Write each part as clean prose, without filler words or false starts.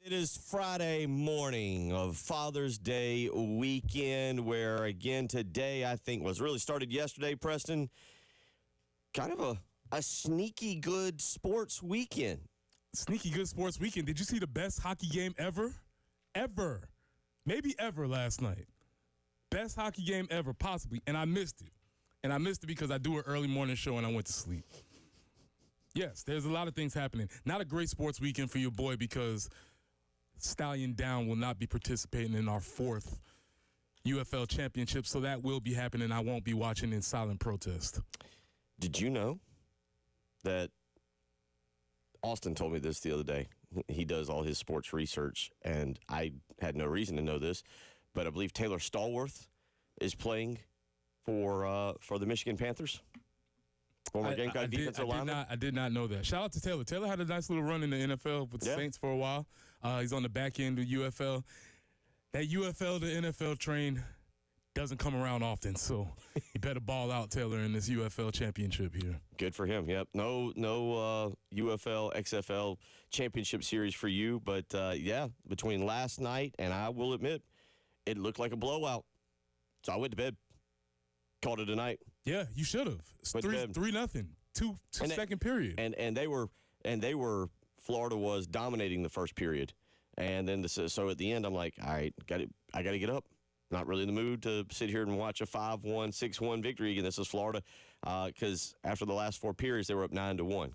It is Friday morning of Father's Day weekend, where, again, today I think was really started yesterday, Preston. Kind of a sneaky good sports weekend. Sneaky good sports weekend. Did you see the best hockey game ever? Ever. Maybe ever last night. Best hockey game ever, possibly. And I missed it. And I missed it because I do an early morning show and I went to sleep. Yes, there's a lot of things happening. Not a great sports weekend for your boy because Stallion Down will not be participating in our fourth UFL championship, so that will be happening. I won't be watching in silent protest. Did you know that Austin told me this the other day? He does all his sports research, and I had no reason to know this, but I believe Taylor Stallworth is playing for the Michigan Panthers. Former Gamecock defensive lineman. I did not know that. Shout out to Taylor. Taylor had a nice little run in the NFL with the Saints for a while. He's on the back end of UFL. That UFL to NFL train doesn't come around often, so you better ball out, Taylor, in this UFL championship here. Good for him. Yep. No UFL, XFL championship series for you, but between last night and I will admit, it looked like a blowout. So I went to bed. Called it a night. Yeah, you should have. 3-0. Two second period. And they were Florida was dominating the first period, and then so at the end I'm like, all right, I got to get up. Not really in the mood to sit here and watch a 5-1, 6-1 victory. And this is Florida, because after the last four periods, they were up 9-1.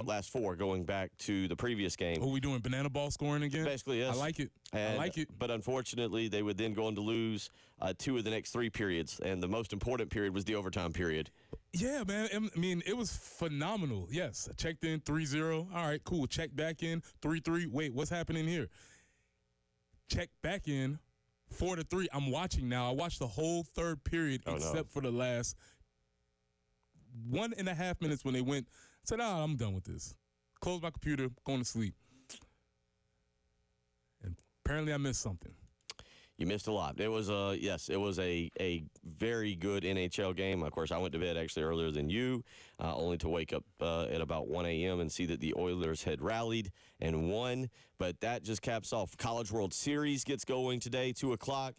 Last four going back to the previous game. Are we doing banana ball scoring again? Basically, yes. I like it. But unfortunately, they would then go on to lose two of the next three periods. And the most important period was the overtime period. Yeah, man. I mean, it was phenomenal. Yes. I checked in 3-0. All right, cool. Check back in 3-3. Wait, what's happening here? Check back in 4-3. I'm watching now. I watched the whole third period except for the last 1.5 minutes when they went. I said, I'm done with this. Closed my computer, going to sleep. And apparently I missed something. You missed a lot. It was a very good NHL game. Of course, I went to bed actually earlier than you, only to wake up at about 1 a.m. and see that the Oilers had rallied and won. But that just caps off. College World Series gets going today, 2 o'clock.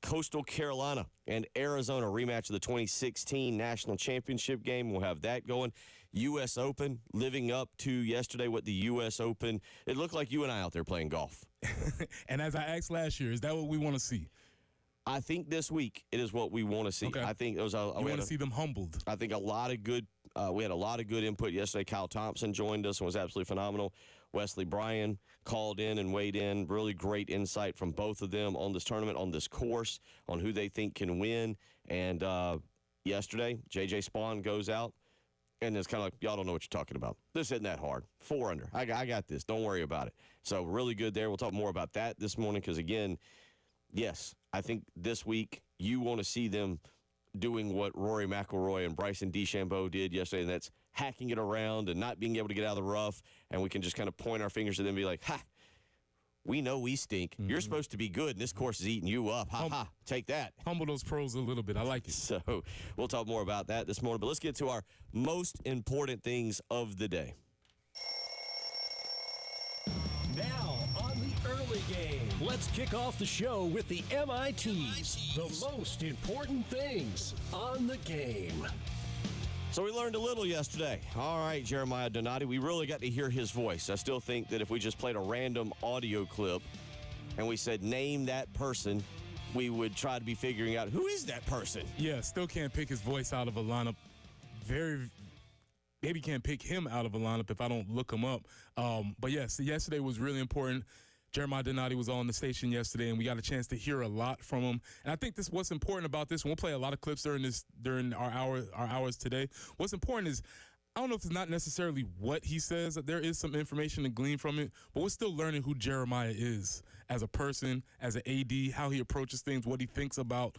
Coastal Carolina and Arizona rematch of the 2016 National Championship game. We'll have that going. U.S. Open, living up to yesterday what the U.S. Open. It looked like you and I out there playing golf. And as I asked last year, is that what we want to see? I think this week it is what we want to see. Okay. I think those. You want to see them humbled. I think a lot of good. We had a lot of good input yesterday. Kyle Thompson joined us and was absolutely phenomenal. Wesley Bryan called in and weighed in. Really great insight from both of them on this tournament, on this course, on who they think can win. And yesterday, J.J. Spawn goes out, and it's kind of like, y'all don't know what you're talking about. This isn't that hard. 4 under. I got this. Don't worry about it. So really good there. We'll talk more about that this morning because, again, yes, I think this week you want to see them doing what Rory McIlroy and Bryson DeChambeau did yesterday, and that's hacking it around and not being able to get out of the rough, and we can just kind of point our fingers at them and be like, ha, we know we stink. Mm-hmm. You're supposed to be good, and this course is eating you up. Ha, take that. Humble those pros a little bit. I like it. So we'll talk more about that this morning, but let's get to our most important things of the day. Now on the early game, let's kick off the show with the MITs, the most important things on the game. So we learned a little yesterday. All right, Jeremiah Donati, we really got to hear his voice. I still think that if we just played a random audio clip and we said, name that person, we would try to be figuring out who is that person. Yeah, still can't pick his voice out of a lineup. Maybe can't pick him out of a lineup if I don't look him up. But yes, yesterday was really important. Jeremiah Donati was on the station yesterday, and we got a chance to hear a lot from him. And I think what's important about this, and we'll play a lot of clips during our hours today. What's important is, I don't know if it's not necessarily what he says. There is some information to glean from it, but we're still learning who Jeremiah is as a person, as an AD, how he approaches things, what he thinks about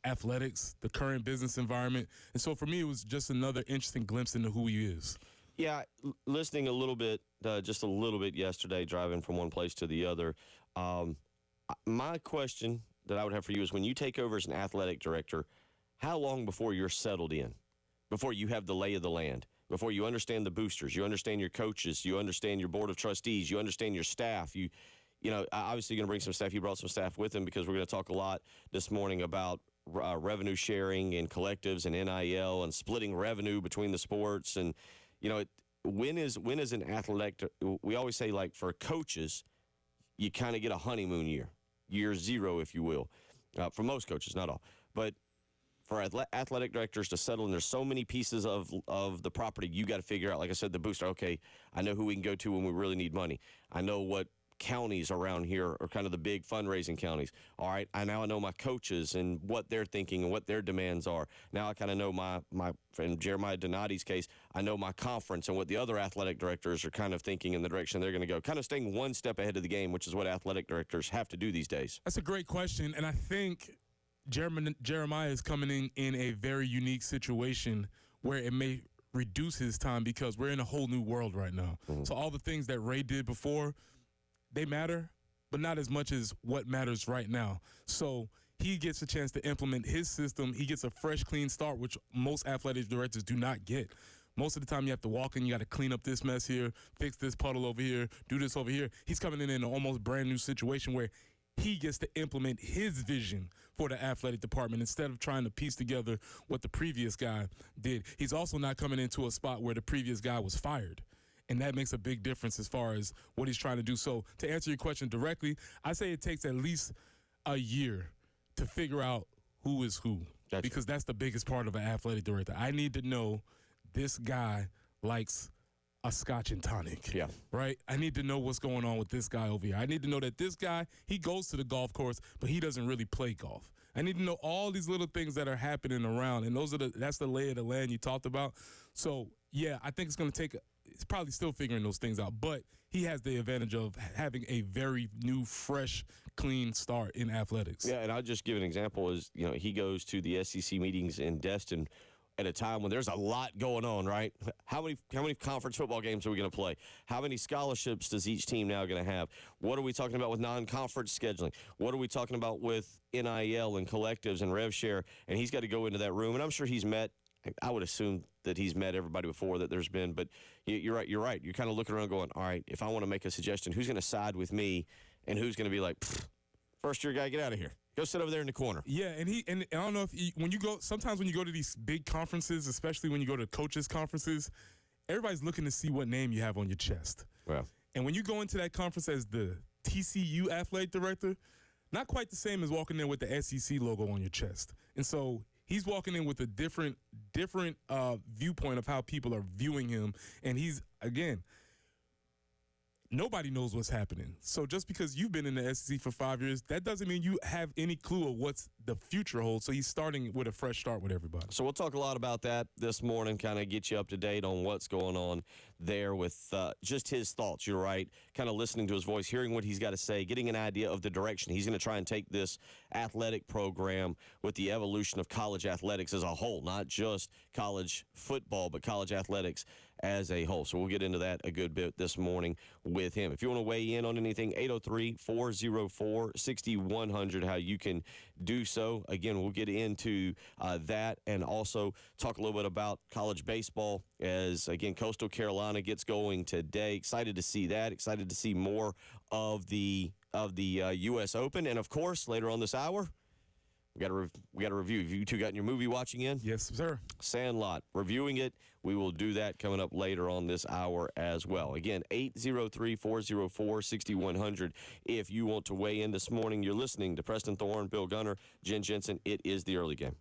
athletics, the current business environment. And so for me, it was just another interesting glimpse into who he is. Yeah, listening a little bit, just a little bit yesterday, driving from one place to the other. My question that I would have for you is, when you take over as an athletic director, how long before you're settled in, before you have the lay of the land? before you understand the boosters, you understand your coaches, you understand your board of trustees, you understand your staff. Obviously going to bring some staff. He brought some staff with him because we're going to talk a lot this morning about revenue sharing and collectives and NIL and splitting revenue between the sports. And, when is an athletic, we always say, like, for coaches, you kind of get a honeymoon year zero, if you will, for most coaches, not all. But for athletic directors to settle, and there's so many pieces of the property you got to figure out. Like I said, the booster, okay, I know who we can go to when we really need money. I know what counties around here are kind of the big fundraising counties. All right, I know my coaches and what they're thinking and what their demands are. Now I kind of know my friend Jeremiah Donati's case, I know my conference and what the other athletic directors are kind of thinking in the direction they're going to go. Kind of staying one step ahead of the game, which is what athletic directors have to do these days. That's a great question, and I think Jeremiah is coming in a very unique situation where it may reduce his time because we're in a whole new world right now. Mm-hmm. So all the things that Ray did before, they matter, but not as much as what matters right now. So he gets a chance to implement his system. He gets a fresh, clean start, which most athletic directors do not get. Most of the time you have to walk in, you got to clean up this mess here, fix this puddle over here, do this over here. He's coming in an almost brand new situation where he gets to implement his vision for the athletic department instead of trying to piece together what the previous guy did. He's also not coming into a spot where the previous guy was fired. And that makes a big difference as far as what he's trying to do. So to answer your question directly, I say it takes at least a year to figure out who is who. Gotcha. Because that's the biggest part of an athletic director. I need to know this guy likes a scotch and tonic. Yeah. Right? I need to know what's going on with this guy over here. I need to know that this guy, he goes to the golf course, but he doesn't really play golf. I need to know all these little things that are happening around, and that's the lay of the land you talked about. So, yeah, I think it's going to take it's probably still figuring those things out, but he has the advantage of having a very new, fresh, clean start in athletics. Yeah, and I'll just give an example is, he goes to the SEC meetings in Destin at a time when there's a lot going on, right? How many conference football games are we going to play? How many scholarships does each team now going to have? What are we talking about with non-conference scheduling? What are we talking about with NIL and collectives and rev share? And he's got to go into that room, and I'm sure he's met, I would assume that he's met everybody before that there's been, but you're right. You're kind of looking around going, all right, if I want to make a suggestion, who's going to side with me and who's going to be like, first-year guy, get out of here. Go sit over there in the corner. Yeah, and I don't know if sometimes when you go to these big conferences, especially when you go to coaches' conferences, everybody's looking to see what name you have on your chest. Well, and when you go into that conference as the TCU athletic director, not quite the same as walking in with the SEC logo on your chest. And so he's walking in with a different viewpoint of how people are viewing him. And he's, again, nobody knows what's happening. So just because you've been in the SEC for 5 years, that doesn't mean you have any clue of what's the future holds. So he's starting with a fresh start with everybody. So we'll talk a lot about that this morning, kind of get you up to date on what's going on there with just his thoughts. You're right, kind of listening to his voice, hearing what he's got to say, getting an idea of the direction he's going to try and take this athletic program with the evolution of college athletics as a whole, not just college football, but college athletics as a whole. So we'll get into that a good bit this morning with him. If you want to weigh in on anything, 803-404-6100, how you can do so. Again, we'll get into that and also talk a little bit about college baseball as, again, Coastal Carolina gets going today. Excited to see that. Excited to see more of the U.S. Open. And, of course, later on this hour, we got to review. Have you two gotten your movie watching in? Yes, sir. Sandlot. Reviewing it. We will do that coming up later on this hour as well. Again, 803-404-6100. If you want to weigh in this morning, you're listening to Preston Thorne, Bill Gunner, Jen Jensen. It is the early game.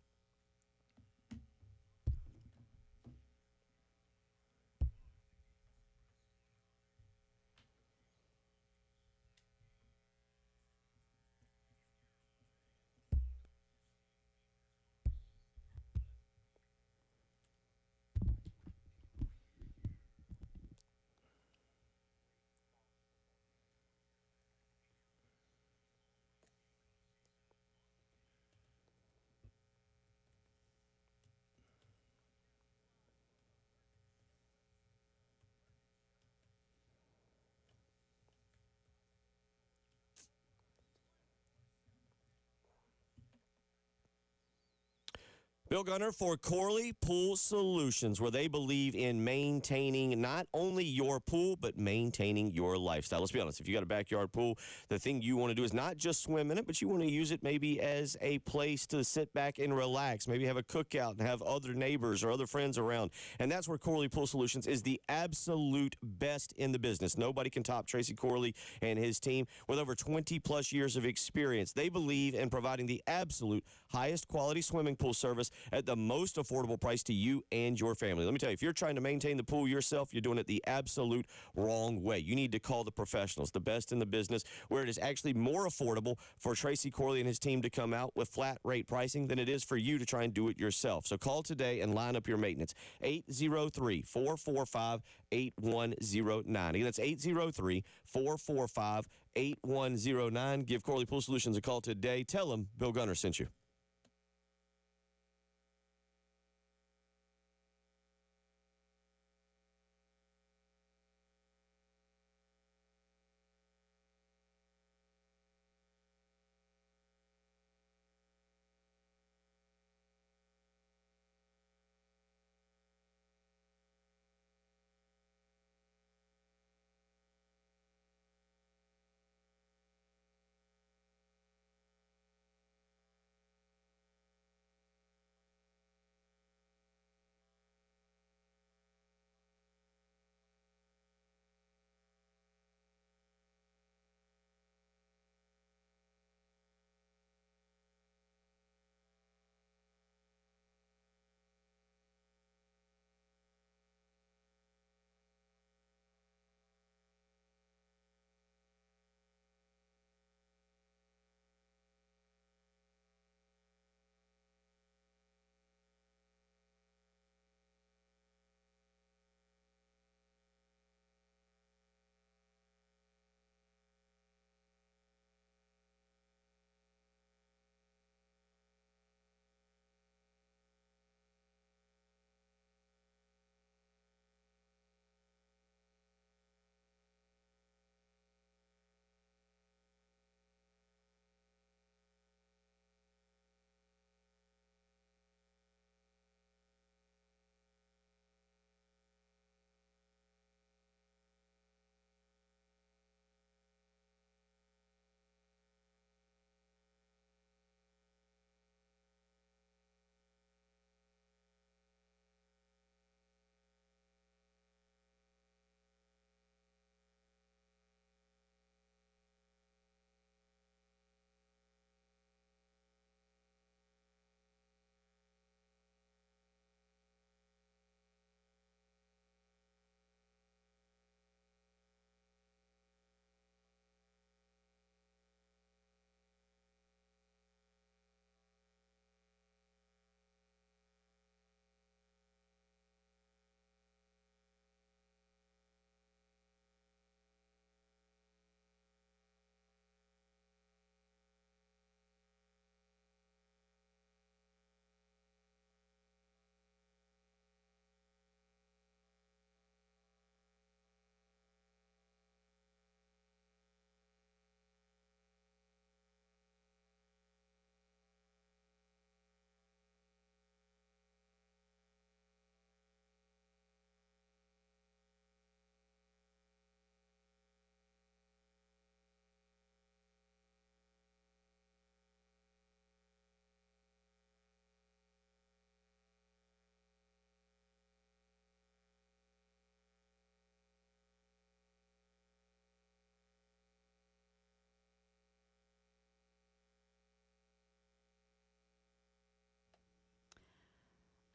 Bill Gunner for Corley Pool Solutions, where they believe in maintaining not only your pool, but maintaining your lifestyle. Let's be honest, if you got a backyard pool, the thing you want to do is not just swim in it, but you want to use it maybe as a place to sit back and relax, maybe have a cookout and have other neighbors or other friends around. And that's where Corley Pool Solutions is the absolute best in the business. Nobody can top Tracy Corley and his team with over 20-plus years of experience. They believe in providing the absolute highest quality swimming pool service at the most affordable price to you and your family. Let me tell you, if you're trying to maintain the pool yourself, you're doing it the absolute wrong way. You need to call the professionals, the best in the business, where it is actually more affordable for Tracy Corley and his team to come out with flat rate pricing than it is for you to try and do it yourself. So call today and line up your maintenance. 803-445-8109. Again, that's 803-445-8109. Give Corley Pool Solutions a call today. Tell them Bill Gunner sent you.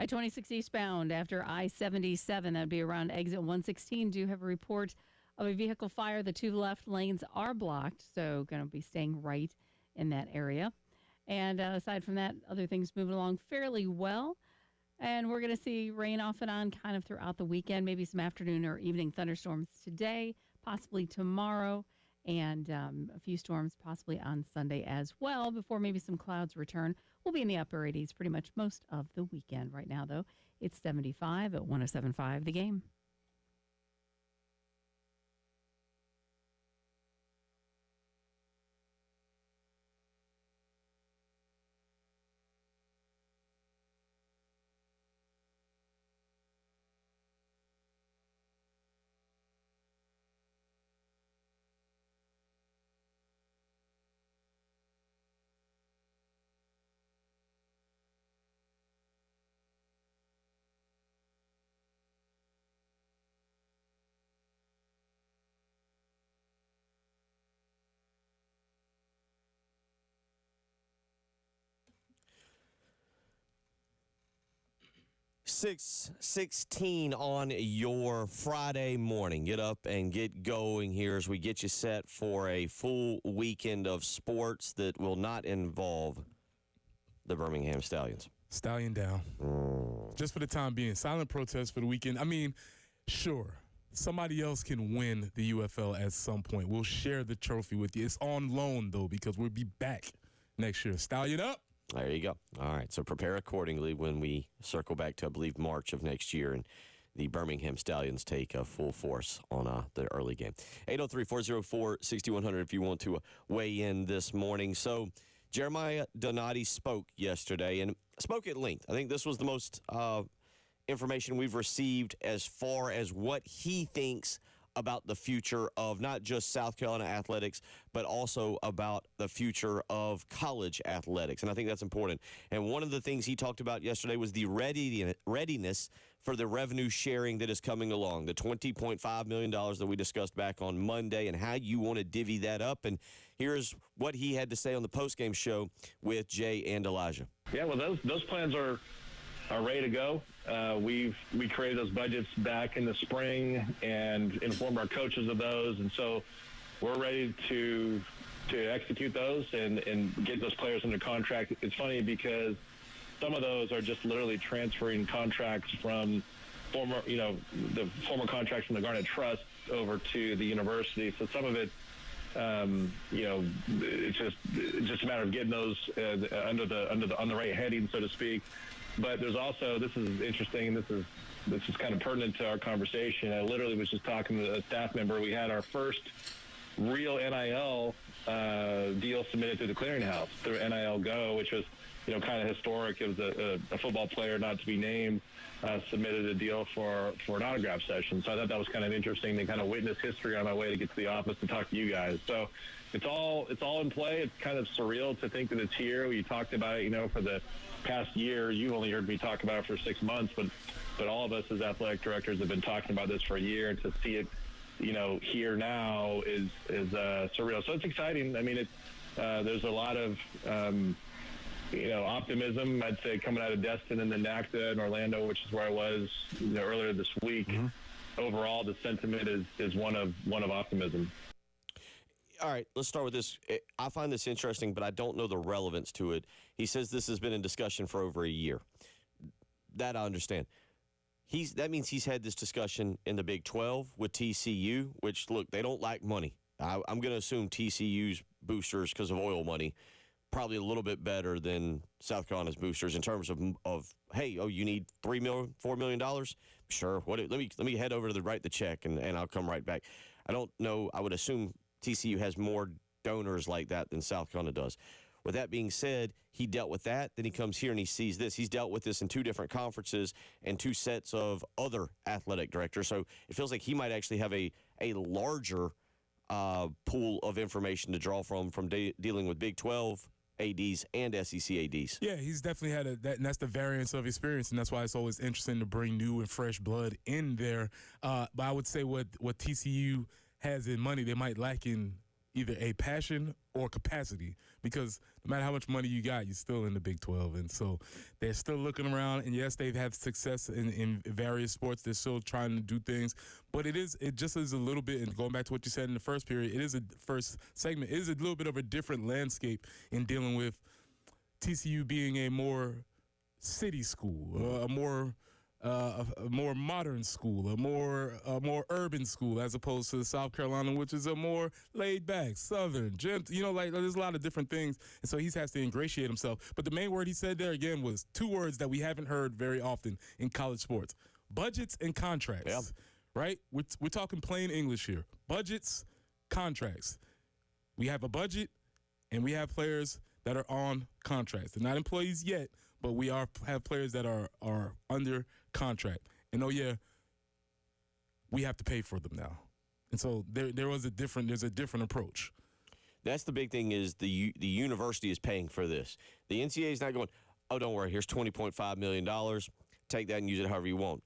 I-26 eastbound after I-77, that would be around exit 116, do have a report of a vehicle fire. The two left lanes are blocked, so going to be staying right in that area. And aside from that, other things moving along fairly well. And we're going to see rain off and on kind of throughout the weekend, maybe some afternoon or evening thunderstorms today, possibly tomorrow, and a few storms possibly on Sunday as well before maybe some clouds return. We'll be in the upper 80s pretty much most of the weekend. Right now, though, it's 75 at 107.5 The Game. 6:16 on your Friday morning. Get up and get going here as we get you set for a full weekend of sports that will not involve the Birmingham Stallions. Stallion down. Just for the time being. Silent protest for the weekend. I mean, sure, somebody else can win the UFL at some point. We'll share the trophy with you. It's on loan, though, because we'll be back next year. Stallion up. There you go. All right, so prepare accordingly when we circle back to, I believe, March of next year, and the Birmingham Stallions take full force on the early game. 803-404-6100 if you want to weigh in this morning. So Jeremiah Donati spoke yesterday and spoke at length. I think this was the most information we've received as far as what he thinks about the future of not just South Carolina athletics, but also about the future of college athletics. And I think that's important. And one of the things he talked about yesterday was the readiness for the revenue sharing that is coming along, the $20.5 million that we discussed back on Monday, and how you want to divvy that up. And here's what he had to say on the postgame show with Jay and Elijah. Yeah, well, those plans are ready to go. We created those budgets back in the spring and informed our coaches of those, and so we're ready to execute those and get those players under contract. It's funny because some of those are just literally transferring contracts from the former contracts from the Garnet Trust over to the university. So some of it, it's just a matter of getting those on the right heading, so to speak. But there's also, this is interesting, this is kind of pertinent to our conversation. I literally was just talking to a staff member. We had our first real NIL deal submitted through the clearinghouse through NIL Go, which was, kind of historic. It was a football player, not to be named, submitted a deal for an autograph session. So I thought that was kind of interesting to kind of witness history on my way to get to the office to talk to you guys. So it's all in play. It's kind of surreal to think that it's here. We talked about it, for the past year. You only heard me talk about it for 6 months, but all of us as athletic directors have been talking about this for a year, and to see it, here now is surreal. So it's exciting. I mean, there's a lot of optimism, I'd say, coming out of Destin and then NACDA in Orlando, which is where I was earlier this week. Mm-hmm. Overall, the sentiment is one of optimism. All right, let's start with this. I find this interesting, but I don't know the relevance to it. He says this has been in discussion for over a year. That I understand. That means he's had this discussion in the Big 12 with TCU, which, look, they don't lack money. I'm going to assume TCU's boosters, because of oil money, probably a little bit better than South Carolina's boosters in terms of you need $3 million, $4 million? Sure. Let me head over to write the check, and I'll come right back. I don't know. I would assume TCU has more donors like that than South Carolina does. With that being said, he dealt with that. Then he comes here and he sees this. He's dealt with this in 2 different conferences and 2 sets of other athletic directors. So it feels like he might actually have a larger pool of information to draw from dealing with Big 12 ADs and SEC ADs. Yeah, he's definitely had that, and that's the variance of experience, and that's why it's always interesting to bring new and fresh blood in there. But I would say what TCU has in money, they might lack in either a passion or capacity, because no matter how much money you got, you're still in the Big 12. And so they're still looking around, and yes, they've had success in various sports. They're still trying to do things, but it just is a little bit, and going back to what you said in the first period, it is a first segment, it is a little bit of a different landscape in dealing with TCU being a more city school, a more modern school, a more urban school, as opposed to South Carolina, which is a more laid back, southern, there's a lot of different things. And so he has to ingratiate himself. But the main word he said there again was 2 words that we haven't heard very often in college sports: budgets and contracts. Yeah. Right? We're talking plain English here. Budgets, contracts. We have a budget, and we have players that are on contracts. They're not employees yet, but we have players that are under contract. And we have to pay for them now. And so there's a different approach. That's the big thing, is the university is paying for this. The NCAA is not going, oh, don't worry, here's $20.5 million. Take that and use it however you want.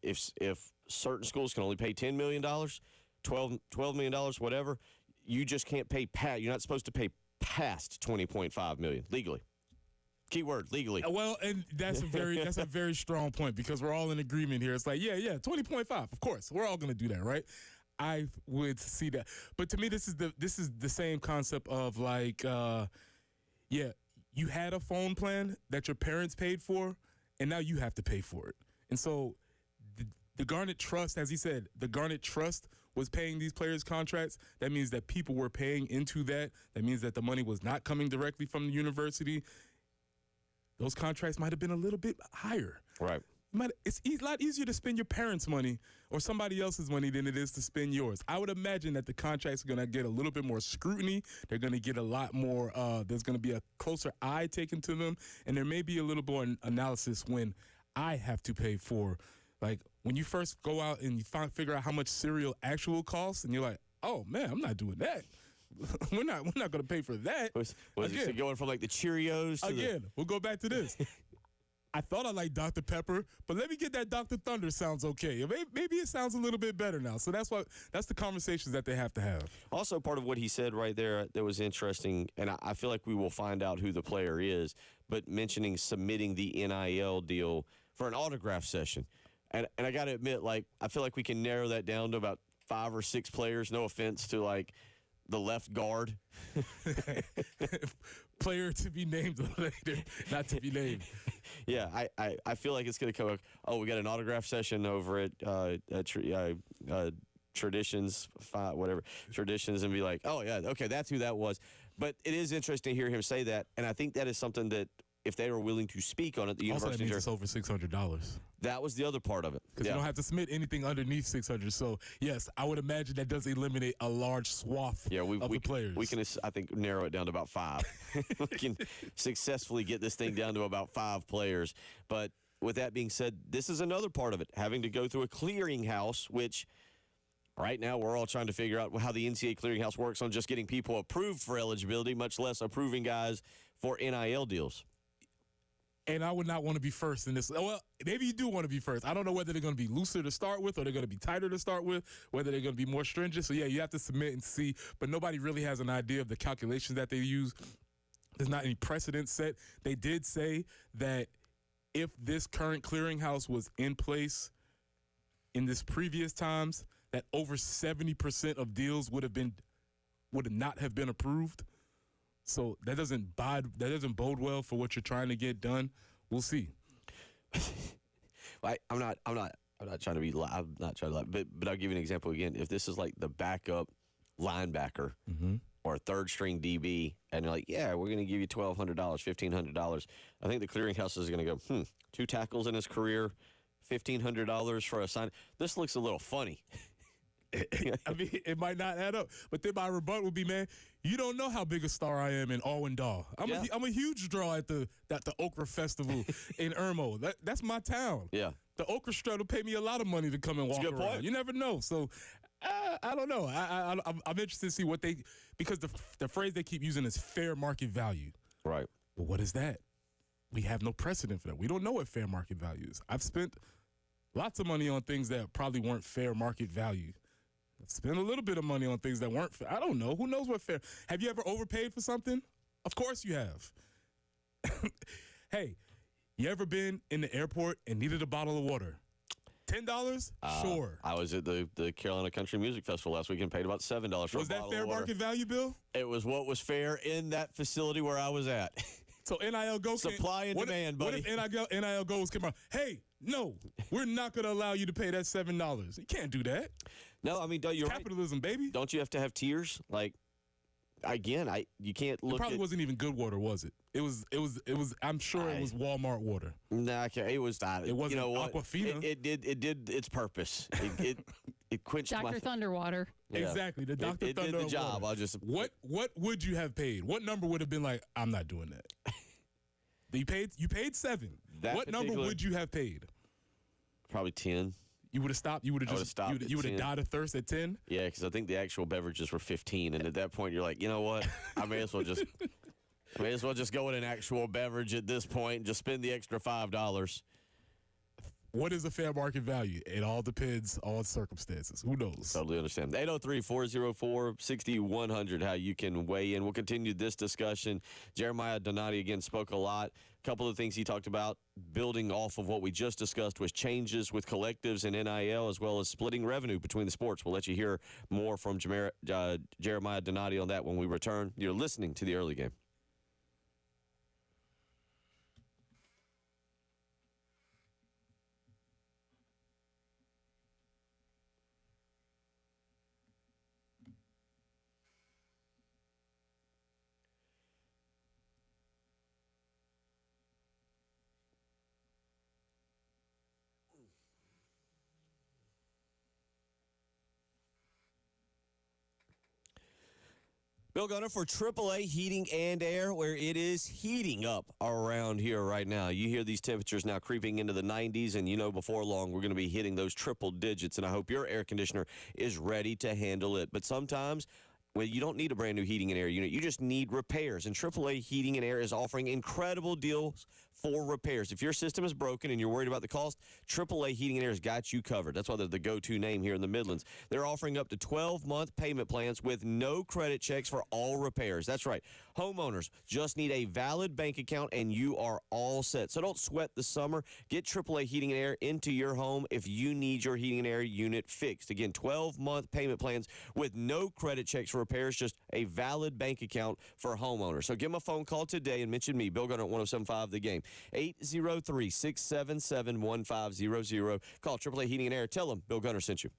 If certain schools can only pay $10 million, $12 million, whatever, you just can't pay you're not supposed to pay past $20.5 million legally. Keyword, legally. Well, and that's a very strong point because we're all in agreement here. It's like, yeah, 20.5. Of course, we're all going to do that, right? I would see that, but to me, this is the same concept of like, you had a phone plan that your parents paid for, and now you have to pay for it. And so, the Garnet Trust, as he said, the Garnet Trust was paying these players' contracts. That means that people were paying into that. That means that the money was not coming directly from the university. Those contracts might have been a little bit higher. Right. It's a lot easier to spend your parents' money or somebody else's money than it is to spend yours. I would imagine that the contracts are going to get a little bit more scrutiny. They're going to get a lot more, there's going to be a closer eye taken to them, and there may be a little more analysis when I have to pay for, like, when you first go out and you figure out how much cereal actual costs, and you're like, oh, man, I'm not doing that. We're not going to pay for that. Was it going from, like, the Cheerios to we'll go back to this. I thought I liked Dr. Pepper, but let me get that Dr. Thunder sounds okay. Maybe it sounds a little bit better now. So that's the conversations that they have to have. Also, part of what he said right there that was interesting, and I feel like we will find out who the player is, but mentioning submitting the NIL deal for an autograph session. And I got to admit, like, I feel like we can narrow that down to about 5 or 6 players. No offense to, like, the left guard. Player to be named later, not to be named. Yeah, I feel like it's going to come up. Oh, we got an autograph session over at Traditions, Traditions, and be like, oh, yeah, okay, that's who that was. But it is interesting to hear him say that, and I think that is something that if they were willing to speak on it, the also, university. Also, that means it's over $600. That was the other part of it. Because you don't have to submit anything underneath $600. So, yes, I would imagine that does eliminate a large swath of the players. We can, I think, narrow it down to about 5. We can successfully get this thing down to about 5 players. But with that being said, this is another part of it, having to go through a clearinghouse, which right now we're all trying to figure out how the NCAA clearinghouse works on just getting people approved for eligibility, much less approving guys for NIL deals. And I would not want to be first in this. Well, maybe you do want to be first. I don't know whether they're going to be looser to start with or they're going to be tighter to start with, whether they're going to be more stringent. So, yeah, you have to submit and see. But nobody really has an idea of the calculations that they use. There's not any precedent set. They did say that if this current clearinghouse was in place in this previous times, that over 70% of deals would not have been approved. So that doesn't bode well for what you're trying to get done. We'll see. I'm not trying to be loud. I'm not trying to lie, but I'll give you an example again. If this is like the backup linebacker or a third string DB, and you're like, yeah, we're going to give you $1,200, $1,500. I think the clearinghouse is going to go, 2 tackles in his career, $1,500 for a sign. This looks a little funny. I mean, it might not add up. But then my rebuttal would be, man, you don't know how big a star I am in Owendale. I'm a huge draw at the Okra Festival in Irmo. That's my town. Yeah. The Okra Strut will pay me a lot of money to come and walk around. Point. You never know. So I don't know. I'm interested to see what because the phrase they keep using is fair market value. Right. But what is that? We have no precedent for that. We don't know what fair market value is. I've spent lots of money on things that probably weren't fair market value. Spend a little bit of money on things that weren't fair. I don't know. Who knows what fair? Have you ever overpaid for something? Of course you have. Hey, you ever been in the airport and needed a bottle of water? $10? Sure. I was at the Carolina Country Music Festival last week and paid about $7 for a bottle of water. Was that fair market value, Bill? It was what was fair in that facility where I was at. So NIL goes supply and demand, buddy. What if NIL goes come out? Hey, no, we're not going to allow you to pay that $7. You can't do that. No, I mean, you're capitalism, right. Baby. Don't you have to have tiers? Like, again, you can't look. It probably wasn't even good water, was it? It was. I'm sure it was Walmart water. Nah, okay, it was not. It wasn't, you know what? Aquafina. It did its purpose. It quenched Dr. Thunder water. Yeah. Exactly, the Dr. It Thunder did the job. Water. What would you have paid? What number would have been like? I'm not doing that. You paid $7. What number would you have paid? Probably 10. You would have stopped. You would have just stopped. You would have died of thirst at 10. Yeah, because I think the actual beverages were 15, and at that point you're like, you know what? I may as well just go with an actual beverage at this point and just spend the extra $5. What is a fair market value? It all depends on circumstances. Who knows? Totally understand. 803-404-6100, how you can weigh in. We'll continue this discussion. Jeremiah Donati, again, spoke a lot. A couple of things he talked about, building off of what we just discussed, was changes with collectives and NIL, as well as splitting revenue between the sports. We'll let you hear more from Jeremiah Donati on that when we return. You're listening to the early game. Bill Gunner for AAA Heating and Air, where it is heating up around here right now. You hear these temperatures now creeping into the 90s, and you know before long we're going to be hitting those triple digits, and I hope your air conditioner is ready to handle it. But sometimes, well, you don't need a brand new heating and air unit. You just need repairs, and AAA Heating and Air is offering incredible deals for repairs. If your system is broken and you're worried about the cost, AAA Heating and Air has got you covered. That's why they're the go-to name here in the Midlands. They're offering up to 12-month payment plans with no credit checks for all repairs. That's right. Homeowners just need a valid bank account and you are all set. So don't sweat the summer. Get AAA Heating and Air into your home if you need your heating and air unit fixed. Again, 12-month payment plans with no credit checks for repairs, just a valid bank account for homeowners. So give them a phone call today and mention me, Bill Gunner at 107.5 The Game. 803-677-1500. Call AAA Heating and Air. Tell them Bill Gunner sent you.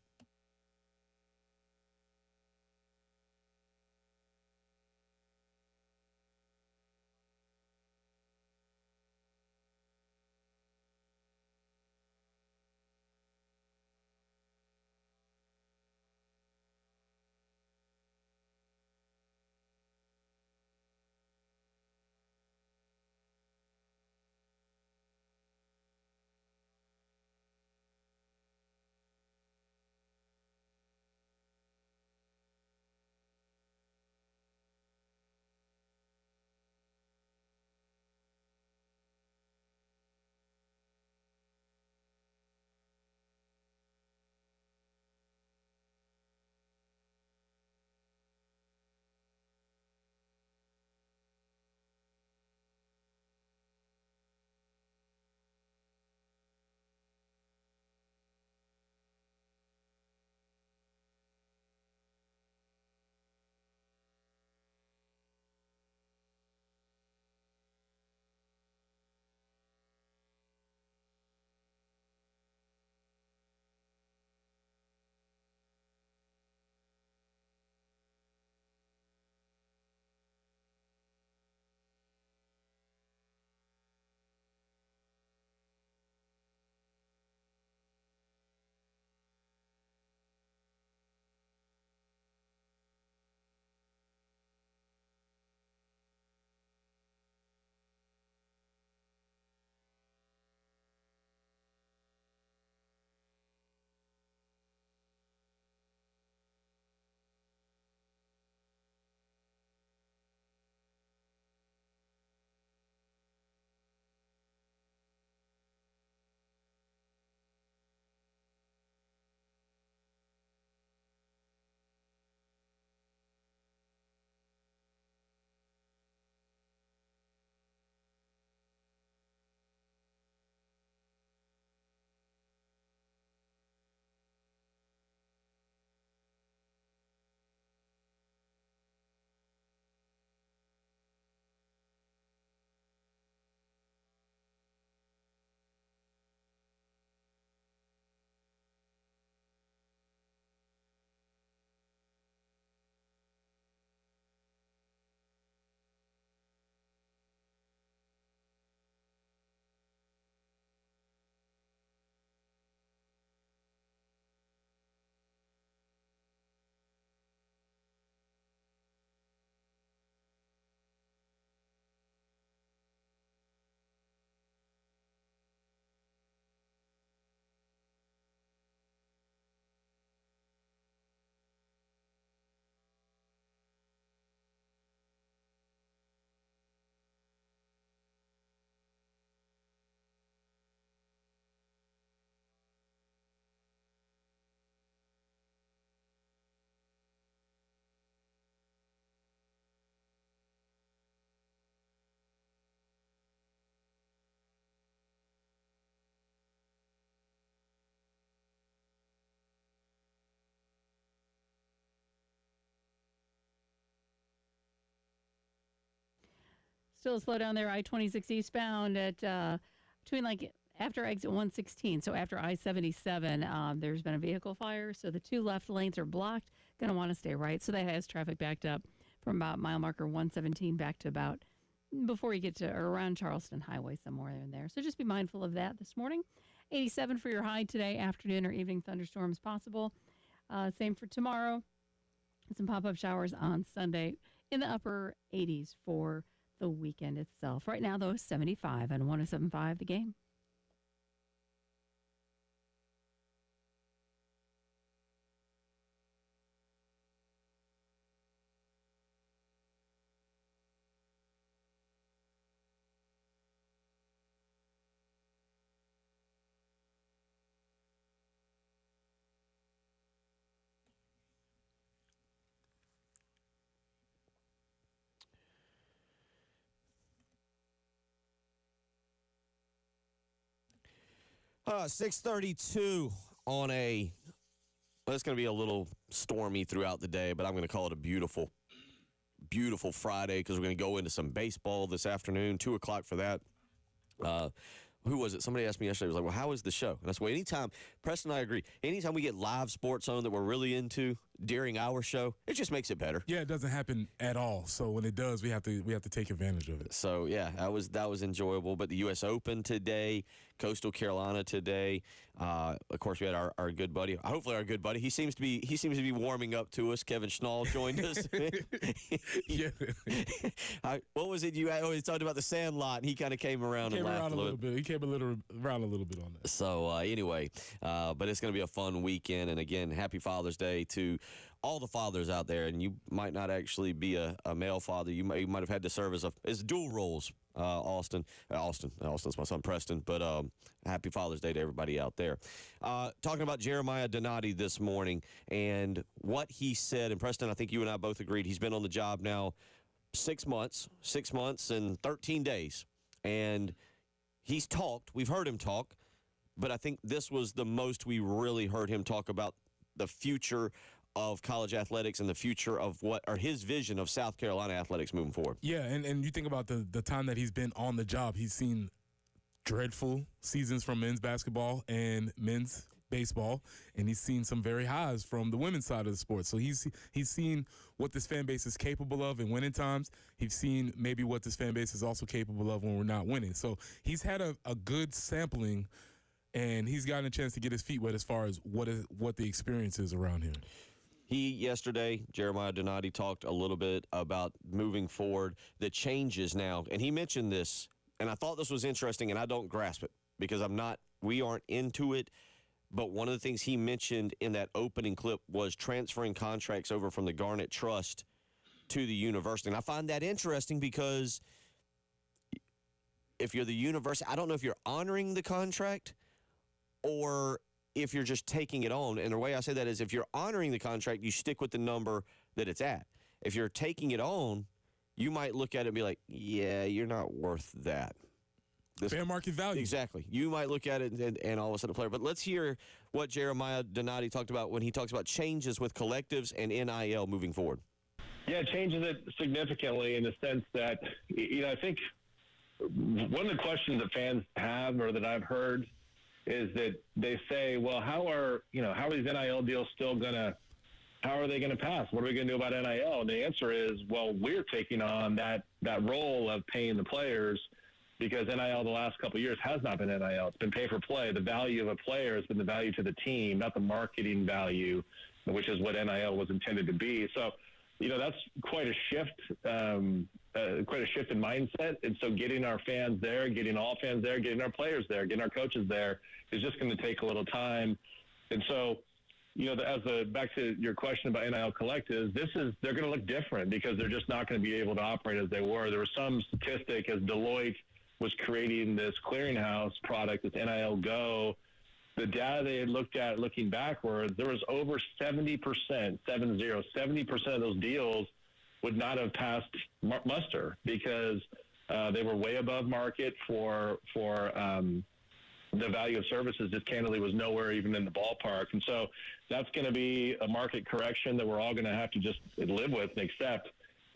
Still a slowdown there, I-26 eastbound at between after exit 116, so after I-77, there's been a vehicle fire, so the 2 left lanes are blocked. Going to want to stay right, so that has traffic backed up from about mile marker 117 back to about before you get to or around Charleston Highway, somewhere in there. So just be mindful of that this morning. 87 for your high today, afternoon or evening thunderstorms possible. Same for tomorrow. Some pop-up showers on Sunday in the upper 80s for the weekend itself. Right now, though, 75 and 107.5 The Game. Uh, 6:32 on well, it's going to be a little stormy throughout the day, but I'm going to call it a beautiful, beautiful Friday because we're going to go into some baseball this afternoon, 2 o'clock for that. Who was it? Somebody asked me yesterday, was like, well, how is the show? And I said, well, anytime, Preston and I agree, anytime we get live sports on that we're really into during our show, it just makes it better. Yeah, it doesn't happen at all. So when it does, we have to take advantage of it. So, yeah, that was enjoyable. But the U.S. Open today, Coastal Carolina today. Of course, we had our good buddy. Hopefully, our good buddy. He seems to be warming up to us. Kevin Schnall joined us. Yeah. What was it you always talked about the Sandlot? And he kind of came around and laughed a little bit. He came around a little bit on that. So anyway, but it's going to be a fun weekend. And again, happy Father's Day to all the fathers out there. And you might not actually be a male father. You might have had to serve as dual roles. Austin's my son Preston, but happy Father's Day to everybody out there. Talking about Jeremiah Donati this morning and what he said, and Preston, I think you and I both agreed he's been on the job now 6 months and 13 days, and he's talked. We've heard him talk, but I think this was the most we really heard him talk about the future of college athletics and the future of his vision of South Carolina athletics moving forward. Yeah, and you think about the time that he's been on the job, he's seen dreadful seasons from men's basketball and men's baseball, and he's seen some very highs from the women's side of the sport. So he's seen what this fan base is capable of in winning times. He's seen maybe what this fan base is also capable of when we're not winning. So he's had a good sampling, and he's gotten a chance to get his feet wet as far as what the experience is around here. Yesterday, Jeremiah Donati talked a little bit about moving forward, the changes now, and he mentioned this, and I thought this was interesting, and I don't grasp it because we aren't into it, but one of the things he mentioned in that opening clip was transferring contracts over from the Garnet Trust to the university, and I find that interesting because if you're the university, I don't know if you're honoring the contract or if you're just taking it on. And the way I say that is if you're honoring the contract, you stick with the number that it's at. If you're taking it on, you might look at it and be like, yeah, you're not worth that. Fair market value. Exactly. You might look at it and all of a sudden a player. But let's hear what Jeremiah Donati talked about when he talks about changes with collectives and NIL moving forward. Yeah, it changes it significantly in the sense that, I think one of the questions that fans have or that I've heard is that they say, well, how are these NIL deals how are they going to pass? What are we going to do about NIL? And the answer is, well, we're taking on that role of paying the players because NIL the last couple of years has not been NIL. It's been pay for play. The value of a player has been the value to the team, not the marketing value, which is what NIL was intended to be. So, that's quite a shift, in mindset. And so getting our fans there, getting all fans there, getting our players there, getting our coaches there is just going to take a little time. And so, back to your question about NIL collectives, they're going to look different because they're just not going to be able to operate as they were. There was some statistic as Deloitte was creating this clearinghouse product, this NIL Go. The data they had looked at looking backwards, there was over 70% of those deals would not have passed muster because they were way above market for the value of services just candidly was nowhere even in the ballpark. And so that's going to be a market correction that we're all going to have to just live with and accept.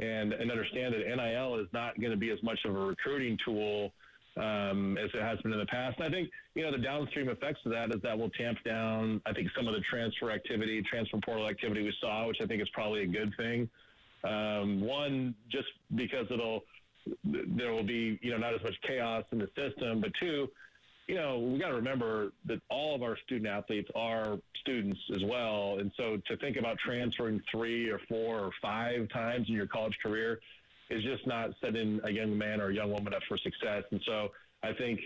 and understand that NIL is not going to be as much of a recruiting tool as it has been in the past. And I think, the downstream effects of that is that will tamp down, I think, some of the transfer portal activity we saw, which I think is probably a good thing. One, just because there will be, not as much chaos in the system, but two, we got to remember that all of our student athletes are students as well. And so to think about transferring 3 or 4 or 5 times in your college career is just not setting a young man or a young woman up for success. And so I think,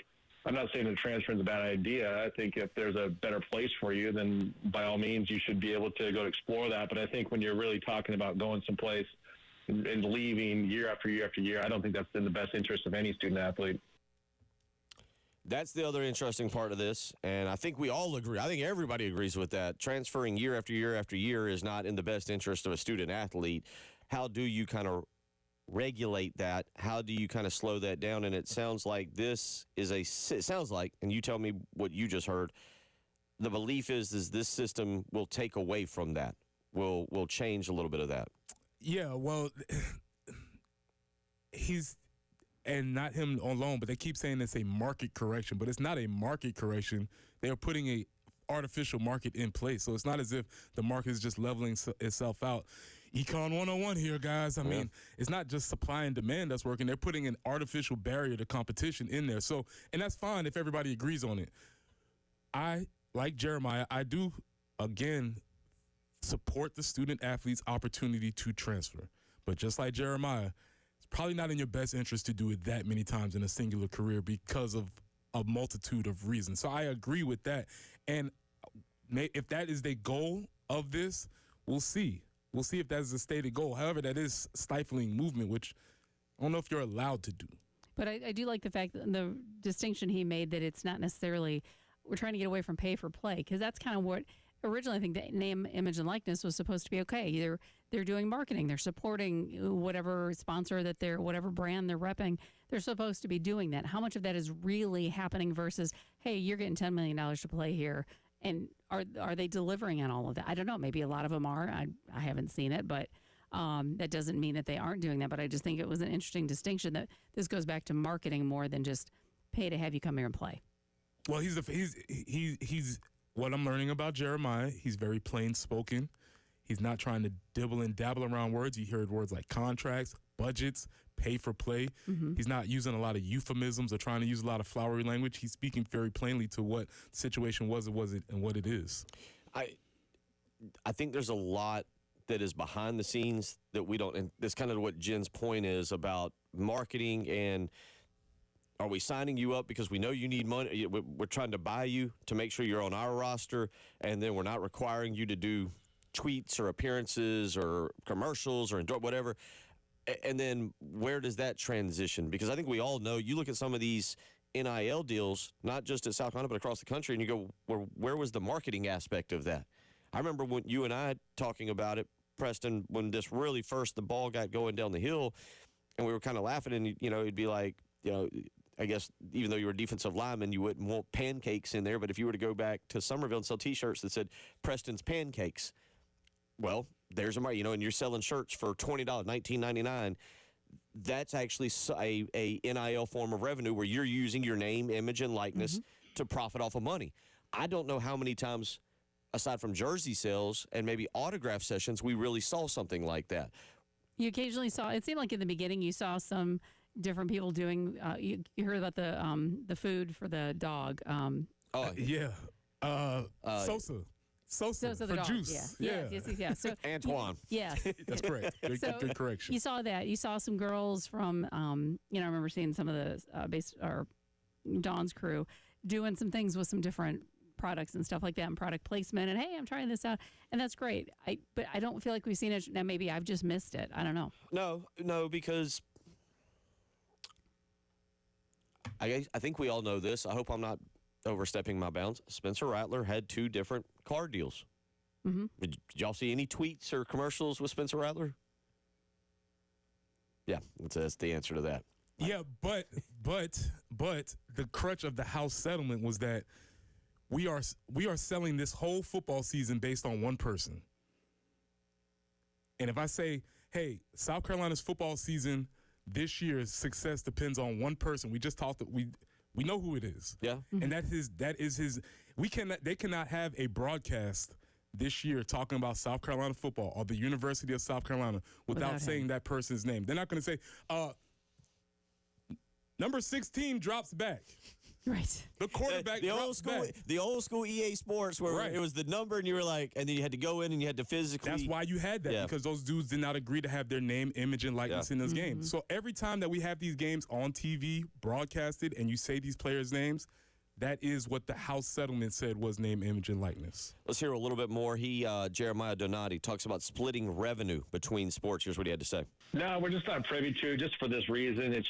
I'm not saying that transferring is a bad idea. I think if there's a better place for you, then by all means you should be able to go explore that. But I think when you're really talking about going someplace and leaving year after year after year, I don't think that's in the best interest of any student athlete. That's the other interesting part of this, and I think we all agree. I think everybody agrees with that. Transferring year after year after year is not in the best interest of a student athlete. How do you kind of regulate that? How do you kind of slow that down? And it sounds like and you tell me what you just heard, the belief is this system will take away from that, will change a little bit of that. Yeah, well, and not him alone, but they keep saying it's a market correction, but it's not a market correction. They are putting a artificial market in place. So it's not as if the market is just leveling itself out. Econ 101 here, guys. I mean, it's not just supply and demand that's working. They're putting an artificial barrier to competition in there. So, and that's fine if everybody agrees on it. Like Jeremiah, I do, again, support the student athlete's opportunity to transfer. But just like Jeremiah, probably not in your best interest to do it that many times in a singular career because of a multitude of reasons. So I agree with that. And if that is the goal of this, we'll see. We'll see if that is a stated goal. However, that is stifling movement, which I don't know if you're allowed to do. But I do like the fact that the distinction he made that it's not necessarily we're trying to get away from pay for play, because that's kind of what originally I think the name, image, and likeness was supposed to be okay. They're doing marketing. They're supporting whatever sponsor whatever brand they're repping. They're supposed to be doing that. How much of that is really happening versus, hey, you're getting $10 million to play here, and are they delivering on all of that? I don't know. Maybe a lot of them are. I haven't seen it, but that doesn't mean that they aren't doing that. But I just think it was an interesting distinction that this goes back to marketing more than just pay to have you come here and play. Well, he's what I'm learning about Jeremiah. He's very plain spoken. He's not trying to dibble and dabble around words. You hear words like contracts, budgets, pay for play. Mm-hmm. He's not using a lot of euphemisms or trying to use a lot of flowery language. He's speaking very plainly to what the situation was and what it is. I think there's a lot that is behind the scenes that we don't, and that's kind of what Jen's point is about marketing. And are we signing you up because we know you need money? We're trying to buy you to make sure you're on our roster, and then we're not requiring you to do tweets or appearances or commercials or whatever. And then where does that transition? Because I think we all know, you look at some of these NIL deals, not just at South Carolina, but across the country, and you go, where was the marketing aspect of that? I remember when you and I talking about it, Preston, when this really first, the ball got going down the hill, and we were kind of laughing, and, it'd be like, I guess even though you were a defensive lineman, you wouldn't want pancakes in there, but if you were to go back to Summerville and sell T-shirts that said Preston's Pancakes, well, there's and you're selling shirts for $20, $19.99. That's actually a NIL form of revenue where you're using your name, image, and likeness to profit off of money. I don't know how many times, aside from jersey sales and maybe autograph sessions, we really saw something like that. You occasionally saw, it seemed like in the beginning you saw some different people doing, you heard about the food for the dog. Sosa for the dog. juice. Yeah. So, Antoine. Yes. That's correct. Good correction. You saw that. You saw some girls from, I remember seeing some of the Dawn's crew doing some things with some different products and stuff like that and product placement. And, hey, I'm trying this out. And that's great. But I don't feel like we've seen it. Now, maybe I've just missed it. I don't know. No, because I think we all know this. I hope I'm not overstepping my bounds. Spencer Rattler had 2 different car deals. Mm-hmm. Did y'all see any tweets or commercials with Spencer Rattler? Yeah, that's the answer to that. Yeah, but the crutch of the House settlement was that we are selling this whole football season based on one person. And if I say, hey, South Carolina's football season this year's success depends on one person. We just talked. We know who it is. Yeah. And that is his. They cannot have a broadcast this year talking about South Carolina football or the University of South Carolina without saying that person's name. They're not going to say, number 16 drops back. Right. The quarterback drops back. The old school EA Sports where it was the number and you were like, and then you had to go in and you had to physically. That's why you had that, because those dudes did not agree to have their name, image, and likeness in this game. So every time that we have these games on TV, broadcasted, and you say these players' names, that is what the House settlement said was name, image, and likeness. Let's hear a little bit more. Jeremiah Donati, talks about splitting revenue between sports. Here's what he had to say. No, we're just not privy to, just for this reason. It's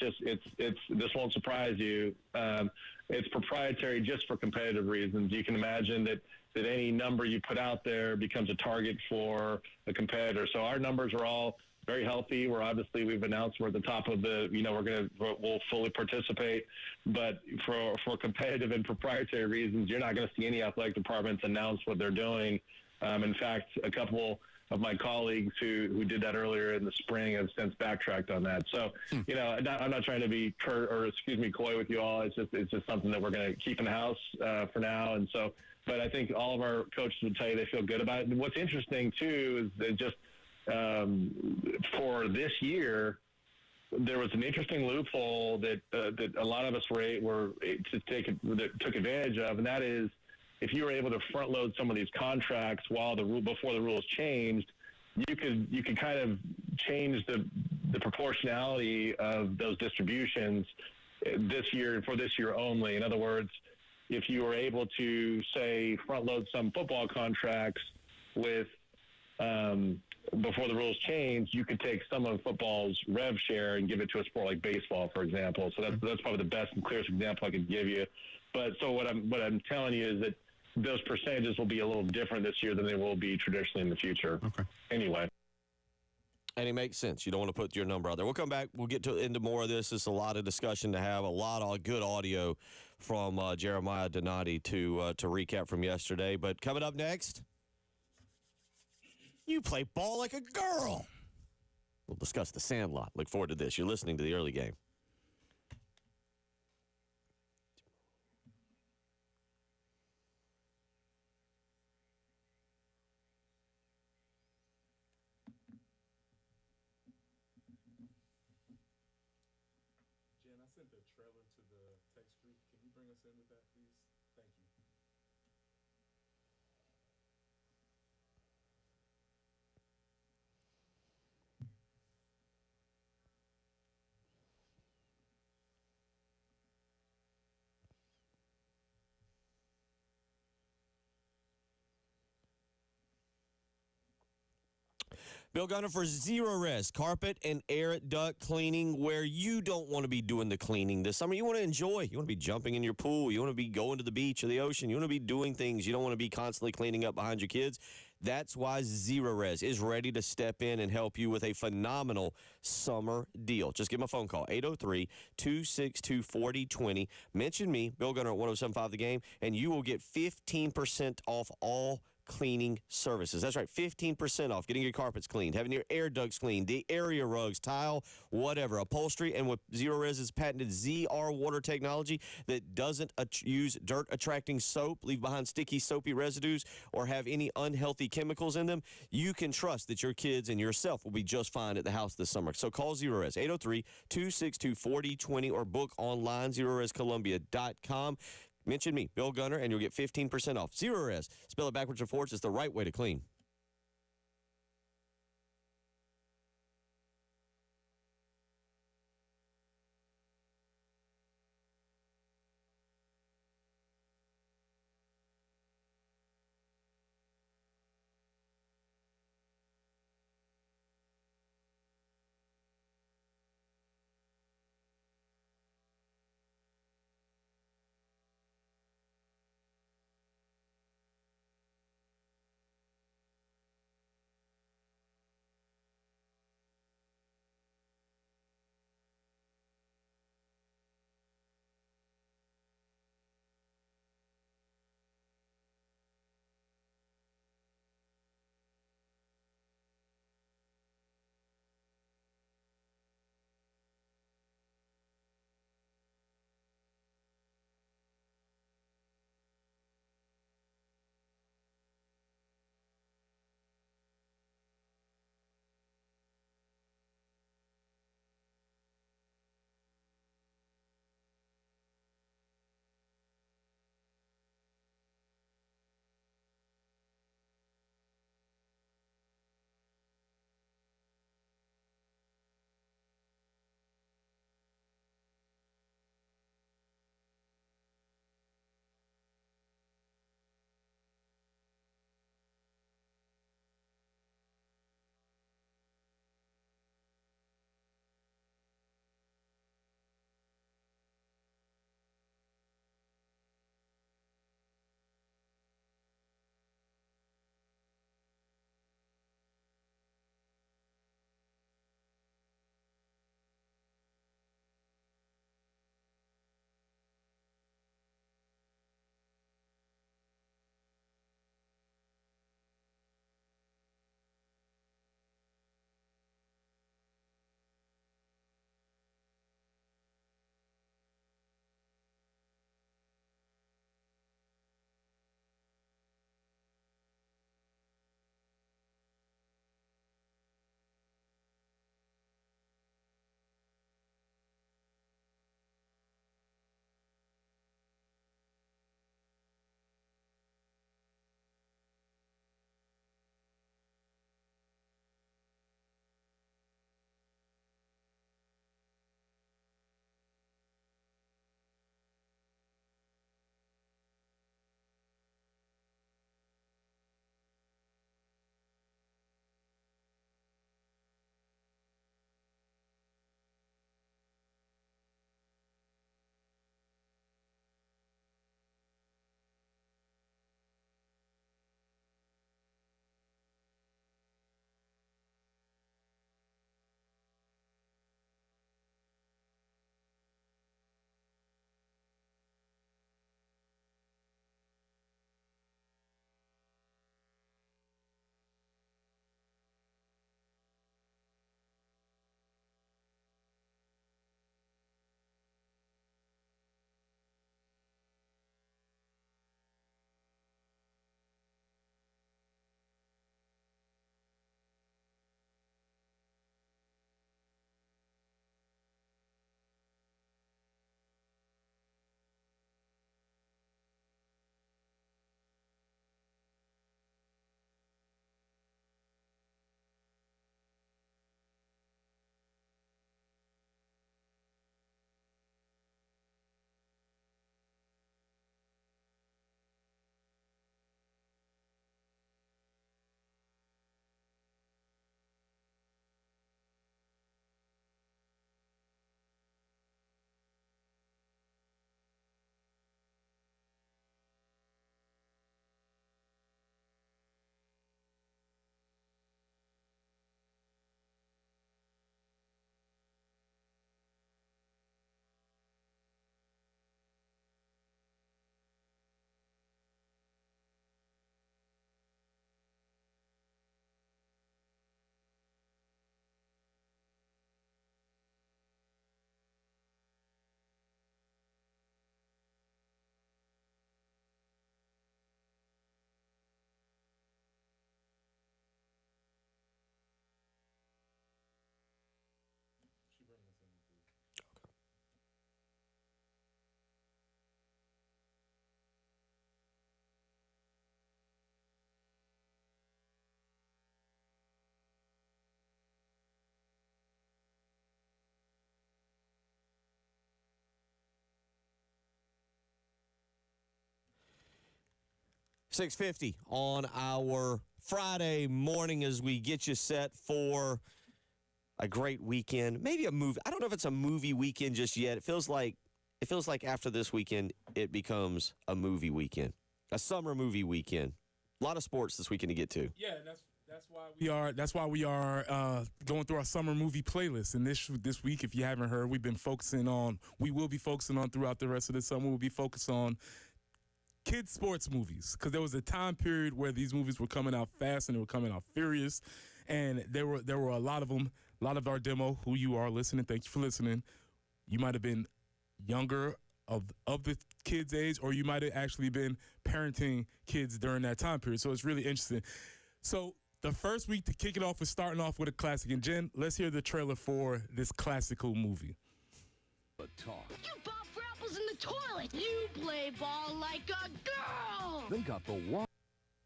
this won't surprise you. It's proprietary just for competitive reasons. You can imagine that any number you put out there becomes a target for a competitor. So our numbers are all very healthy. We've announced we're at the top of the, we'll fully participate. But for competitive and proprietary reasons, you're not going to see any athletic departments announce what they're doing. In fact, a couple of my colleagues who did that earlier in the spring have since backtracked on that. So, I'm not trying to be coy with you all. It's just something that we're going to keep in the house for now. And so, but I think all of our coaches would tell you they feel good about it. And what's interesting too is that just for this year, there was an interesting loophole that a lot of us took advantage of, and that is, if you were able to front load some of these contracts before the rules changed, you could kind of change the proportionality of those distributions this year only. In other words, if you were able to say front load some football contracts with before the rules changed, you could take some of football's rev share and give it to a sport like baseball, for example. So that's probably the best and clearest example I could give you. But so what I'm telling you is that those percentages will be a little different this year than they will be traditionally in the future. Okay. Anyway. And it makes sense. You don't want to put your number out there. We'll come back. We'll get into more of this. It's a lot of discussion to have, a lot of good audio from Jeremiah Donati to recap from yesterday. But coming up next, you play ball like a girl. We'll discuss the Sandlot. Look forward to this. You're listening to the early game. Jen, I sent the trailer to the text group. Can you bring us in with that, please? Thank you. Bill Gunner for Zero Rest, carpet and air duct cleaning, where you don't want to be doing the cleaning this summer. You want to enjoy. You want to be jumping in your pool. You want to be going to the beach or the ocean. You want to be doing things. You don't want to be constantly cleaning up behind your kids. That's why Zero Res is ready to step in and help you with a phenomenal summer deal. Just give them a phone call, 803-262-4020. Mention me, Bill Gunner at 107.5 The Game, and you will get 15% off all cleaning services. That's right, 15% off getting your carpets cleaned, having your air ducts cleaned, the area rugs, tile, whatever, upholstery, and with Zero Res's patented ZR water technology that doesn't use dirt-attracting soap, leave behind sticky, soapy residues, or have any unhealthy chemicals in them, you can trust that your kids and yourself will be just fine at the house this summer. So call Zero Res, 803-262-4020, or book online, ZeroResColumbia.com. Mention me, Bill Gunner, and you'll get 15% off. Zero Res. Spell it backwards or forwards. It's the right way to clean. 6:50 on our Friday morning as we get you set for a great weekend. Maybe a movie. I don't know if it's a movie weekend just yet. It feels like after this weekend, it becomes a movie weekend, a summer movie weekend. A lot of sports this weekend to get to. Yeah, that's why we are going through our summer movie playlist. And this week, if you haven't heard, we will be focusing on throughout the rest of the summer. We'll be focused on kids sports movies, because there was a time period where these movies were coming out fast and they were coming out furious, and there were a lot of them. A lot of our demo, who you are listening, thank you for listening. You might have been younger of the kids' age, or you might have actually been parenting kids during that time period. So it's really interesting. So the first week to kick it off is starting off with a classic. And Jen, let's hear the trailer for this classical movie. Talk. You bob for apples in the toilet. You play ball like a girl. They got the one.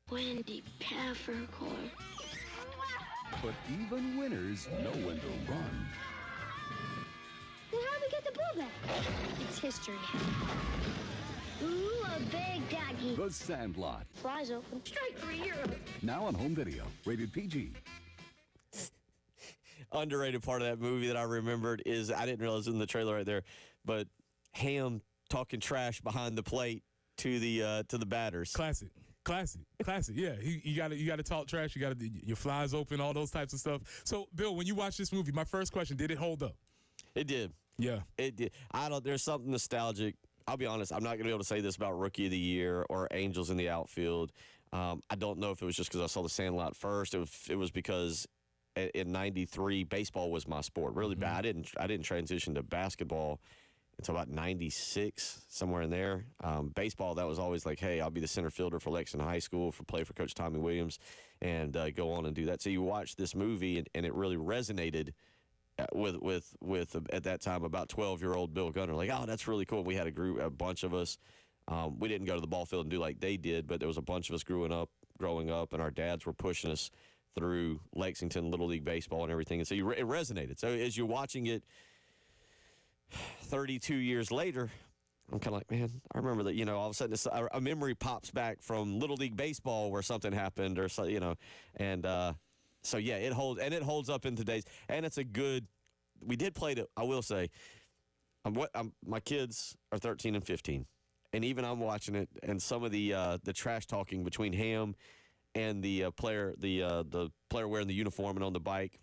Wendy Peppercorn. But even winners know when to run. Well, how do we get the ball back? It's history. Ooh, a big doggy. The Sandlot. Flies open. Strike for a hero. Now on home video. Rated PG. Underrated part of that movie that I remembered is, I didn't realize in the trailer right there, but Ham talking trash behind the plate to the batters. Classic. Yeah, you got to talk trash. You got to your flies open, all those types of stuff. So, Bill, when you watch this movie, my first question: did it hold up? It did. Yeah, it did. There's something nostalgic. I'll be honest. I'm not going to be able to say this about Rookie of the Year or Angels in the Outfield. I don't know if it was just because I saw The Sandlot first. It was because in '93 baseball was my sport really bad. I didn't transition to basketball until about 96, somewhere in there. Baseball, that was always like, hey, I'll be the center fielder for Lexington High School, play for Coach Tommy Williams, and go on and do that. So you watch this movie, and it really resonated with at that time, about 12-year-old Bill Gunner. Like, oh, that's really cool. We had a bunch of us. We didn't go to the ball field and do like they did, but there was a bunch of us growing up, and our dads were pushing us through Lexington Little League Baseball and everything. And so it resonated. So as you're watching it, 32 years later, I'm kind of like, man, I remember that, all of a sudden a memory pops back from Little League Baseball where something happened or so, and so yeah, it holds up in today's, and it's a good, we did play it, I will say, my kids are 13 and 15, and even I'm watching it, and some of the trash talking between Ham and the player wearing the uniform and on the bike,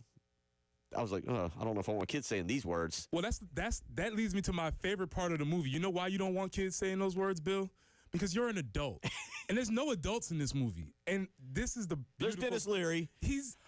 I was like, I don't know if I want kids saying these words. Well, that leads me to my favorite part of the movie. You know why you don't want kids saying those words, Bill? Because you're an adult. And there's no adults in this movie. And this is the beautiful... There's Dennis Leary. He's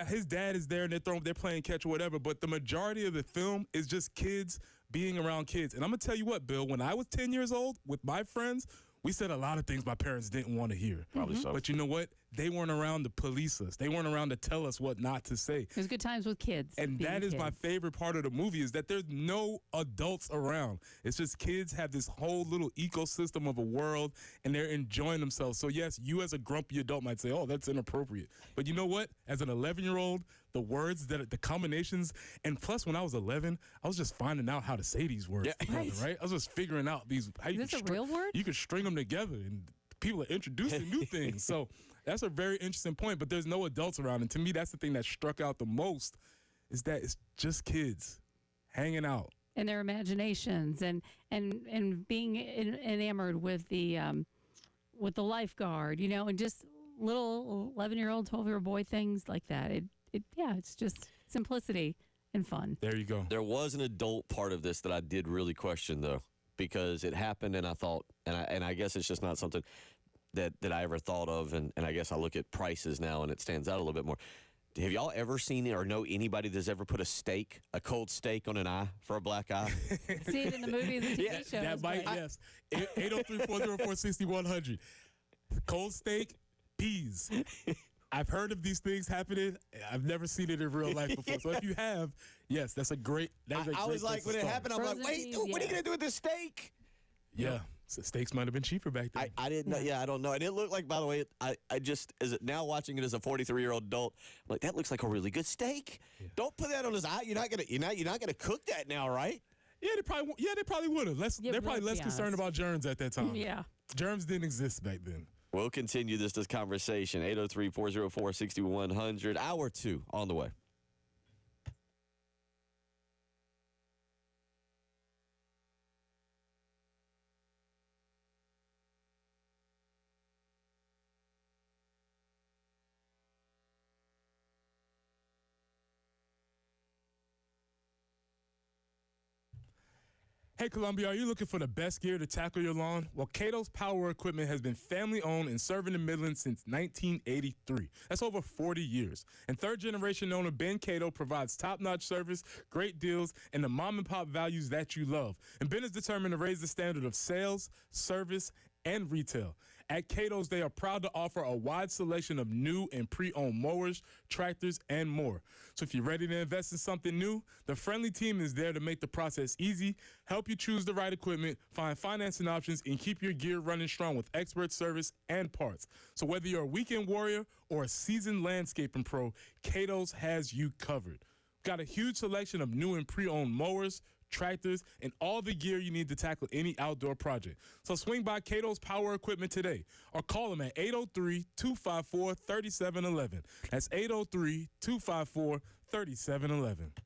his dad is there, and they're playing catch or whatever, but the majority of the film is just kids being around kids. And I'm going to tell you what, Bill, when I was 10 years old with my friends, we said a lot of things my parents didn't want to hear. Probably so. But you know what? They weren't around to police us. They weren't around to tell us what not to say. There's good times with kids. And that is my favorite part of the movie, is that there's no adults around. It's just kids have this whole little ecosystem of a world, and they're enjoying themselves. So, yes, you as a grumpy adult might say, oh, that's inappropriate. But you know what? As an 11-year-old, the words, the combinations, and plus when I was 11, I was just finding out how to say these words together, right? I was just figuring out these. Is this a real word? You could string them together, and people are introducing new things. So that's a very interesting point, but there's no adults around. And to me, that's the thing that struck out the most, is that it's just kids hanging out. And their imaginations and being enamored with the lifeguard, and just little 11-year-old, 12-year-old boy things like that. It's just simplicity and fun. There you go. There was an adult part of this that I did really question, though, because it happened, and I thought, and I guess it's just not something that I ever thought of, and I guess I look at prices now, and it stands out a little bit more. Have y'all ever seen or know anybody that's ever put a cold steak on an eye for a black eye? See it in the movies and TV shows. That might, yes. 803-404-6100. Cold steak, peas. I've heard of these things happening. I've never seen it in real life before. So if you have, yes, that's a great. I was like, when it happened, I'm like, wait, dude, what are you gonna do with this steak? Yeah. So steaks might have been cheaper back then. I didn't know. Yeah, I don't know. And it looked like, by the way, I just, now watching it as a 43-year-old adult, I'm like, that looks like a really good steak. Yeah. Don't put that on his eye. You're not gonna cook that now, right? Yeah, they probably would have. They're probably less concerned about germs at that time. Yeah. Germs didn't exist back then. We'll continue this conversation. 803-404-6100. Hour 2 on the way. Hey, Columbia, are you looking for the best gear to tackle your lawn? Well, Cato's Power Equipment has been family-owned and serving the Midlands since 1983. That's over 40 years. And third-generation owner Ben Cato provides top-notch service, great deals, and the mom-and-pop values that you love. And Ben is determined to raise the standard of sales, service, and retail. At Cato's, they are proud to offer a wide selection of new and pre-owned mowers, tractors, and more. So if you're ready to invest in something new, the friendly team is there to make the process easy, help you choose the right equipment, find financing options, and keep your gear running strong with expert service and parts. So whether you're a weekend warrior or a seasoned landscaping pro, Cato's has you covered. Got a huge selection of new and pre-owned mowers, tractors, and all the gear you need to tackle any outdoor project. So swing by Cato's Power Equipment today or call them at 803-254-3711. That's 803-254-3711.